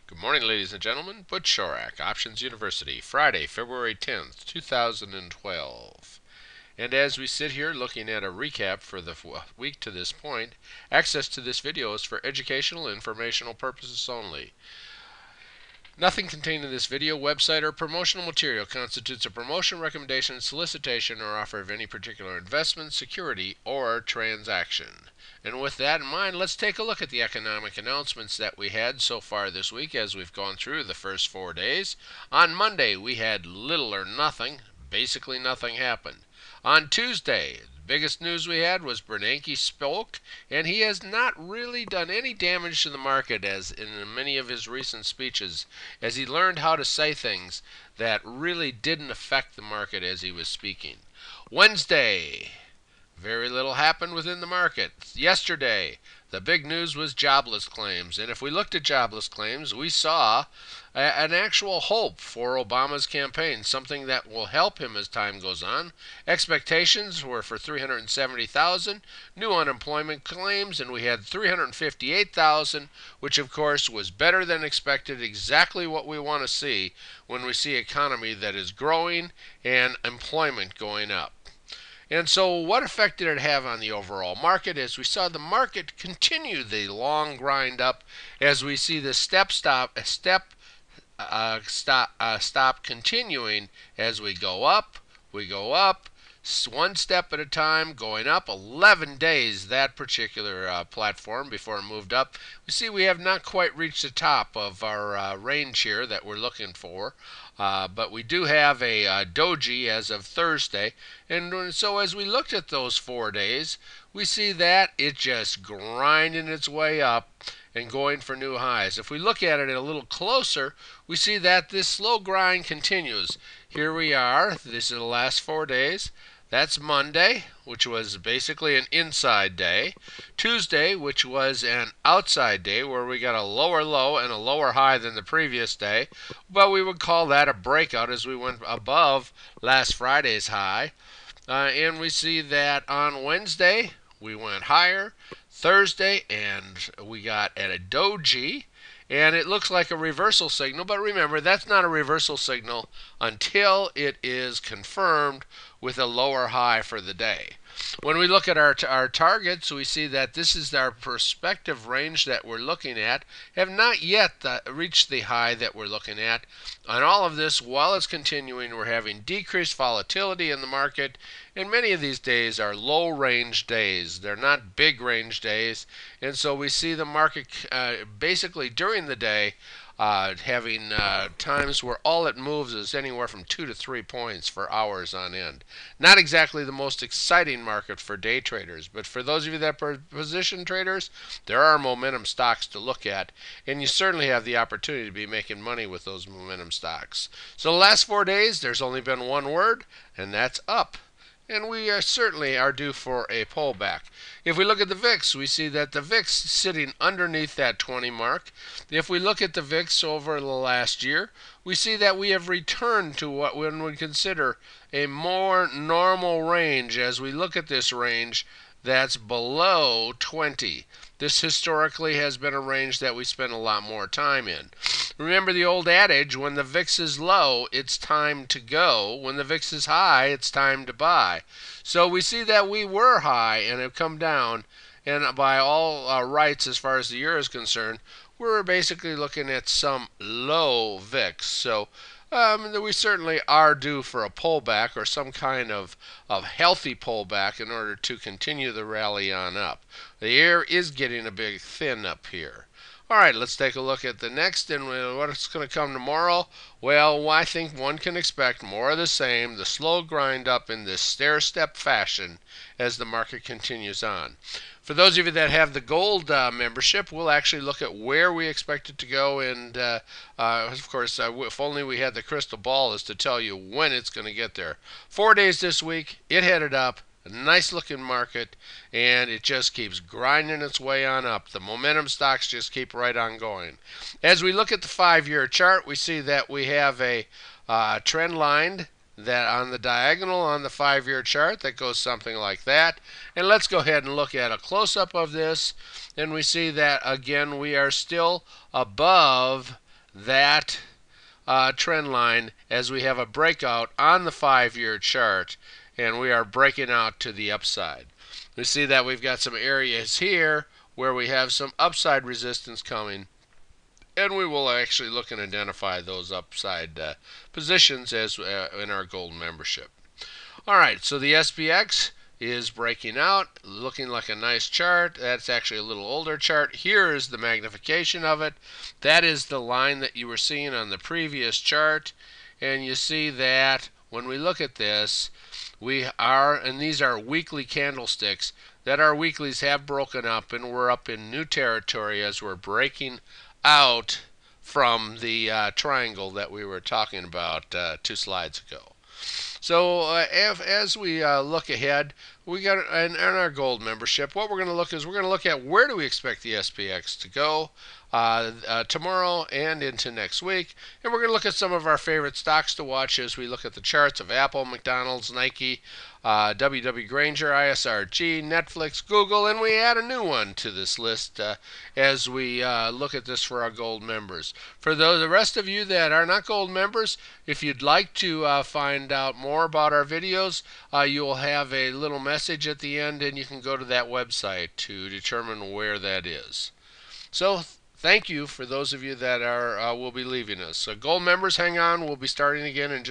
Good morning, ladies and gentlemen. Butch Shorak, Options University, Friday, February 10th, 2012. And as we sit here looking at a recap for the week to this point, access to this video is for educational and informational purposes only. Nothing contained in this video, website, or promotional material constitutes a promotion, recommendation, solicitation, or offer of any particular investment, security, or transaction. And with that in mind, let's take a look at the economic announcements that we had so far this week as we've gone through the first 4 days. On Monday, we had little or nothing. Basically, nothing happened. On Tuesday, the biggest news we had was Bernanke spoke, and he has not really done any damage to the market as in many of his recent speeches, as he learned how to say things that really didn't affect the market as he was speaking. Wednesday, very little happened within the market. Yesterday, the big news was jobless claims. And if we looked at jobless claims, we saw an actual hope for Obama's campaign, something that will help him as time goes on. Expectations were for 370,000 new unemployment claims, and we had 358,000, which of course was better than expected, exactly what we want to see when we see economy that is growing and employment going up. And so what effect did it have on the overall market? As we saw the market continue the long grind up, as we see the stop continuing as we go up, one step at a time, going up 11 days, that particular platform before it moved up. We see we have not quite reached the top of our range here that we're looking for. But we do have a doji as of Thursday, and so as we looked at those 4 days, we see that it just grinding its way up and going for new highs. If we look at it a little closer, we see that this slow grind continues. Here we are. This is the last 4 days. That's Monday, which was basically an inside day. Tuesday, which was an outside day where we got a lower low and a lower high than the previous day. But we would call that a breakout as we went above last Friday's high. And we see that on Wednesday, we went higher. Thursday, and we got at a doji. And it looks like a reversal signal, but remember, that's not a reversal signal until it is confirmed with a lower high for the day. When we look at our targets, we see that this is our prospective range that we're looking at, have not yet reached the high that we're looking at. On all of this, while it's continuing, we're having decreased volatility in the market, and many of these days are low range days. They're not big range days, and so we see the market basically during the day having times where all it moves is anywhere from 2 to 3 points for hours on end. Not exactly the most exciting market for day traders, but for those of you that are position traders, there are momentum stocks to look at, and you certainly have the opportunity to be making money with those momentum stocks. So the last 4 days, there's only been one word, and that's up. And we certainly are due for a pullback. If we look at the VIX, we see that the VIX is sitting underneath that 20 mark. If we look at the VIX over the last year, we see that we have returned to what one would consider a more normal range as we look at this range that's below 20. This historically has been a range that we spend a lot more time in. Remember the old adage, when the VIX is low, it's time to go. When the VIX is high, it's time to buy. So we see that we were high and have come down, and by all rights as far as the year is concerned, we're basically looking at some low VIX. So we certainly are due for a pullback or some kind of healthy pullback in order to continue the rally on up. The air is getting a bit thin up here. All right, let's take a look at the next and what's going to come tomorrow. Well, I think one can expect more of the same, the slow grind up in this stair-step fashion as the market continues on. For those of you that have the gold membership, we'll actually look at where we expect it to go, and of course, if only we had the crystal ball as to tell you when it's going to get there. 4 days this week, it headed up. A nice looking market, and it just keeps grinding its way on up. The momentum stocks just keep right on going. As we look at the 5-year chart, we see that we have a trend line that on the diagonal on the 5-year chart that goes something like that. And let's go ahead and look at a close-up of this, and we see that again we are still above that trend line as we have a breakout on the 5-year chart, and we are breaking out to the upside. We see that we've got some areas here where we have some upside resistance coming, and we will actually look and identify those upside positions as in our gold membership. All right, so the SPX is breaking out, looking like a nice chart. That's actually a little older chart. Here is the magnification of it. That is the line that you were seeing on the previous chart, and you see that when we look at this, we are, and these are weekly candlesticks, that our weeklies have broken up, and we're up in new territory as we're breaking out from the triangle that we were talking about 2 slides ago. So as we look ahead, we got in our gold membership, what we're going to look is we're going to look at where do we expect the SPX to go tomorrow and into next week, and we're going to look at some of our favorite stocks to watch as we look at the charts of Apple, McDonald's, Nike, W.W. Granger, isrg, Netflix, Google, and we add a new one to this list as we look at this for our gold members. For the rest of you that are not gold members, if you'd like to find out more about our videos, you will have a little message at the end, and you can go to that website to determine where that is. So thank you for those of you that are will be leaving us. So gold members, hang on. We'll be starting again in just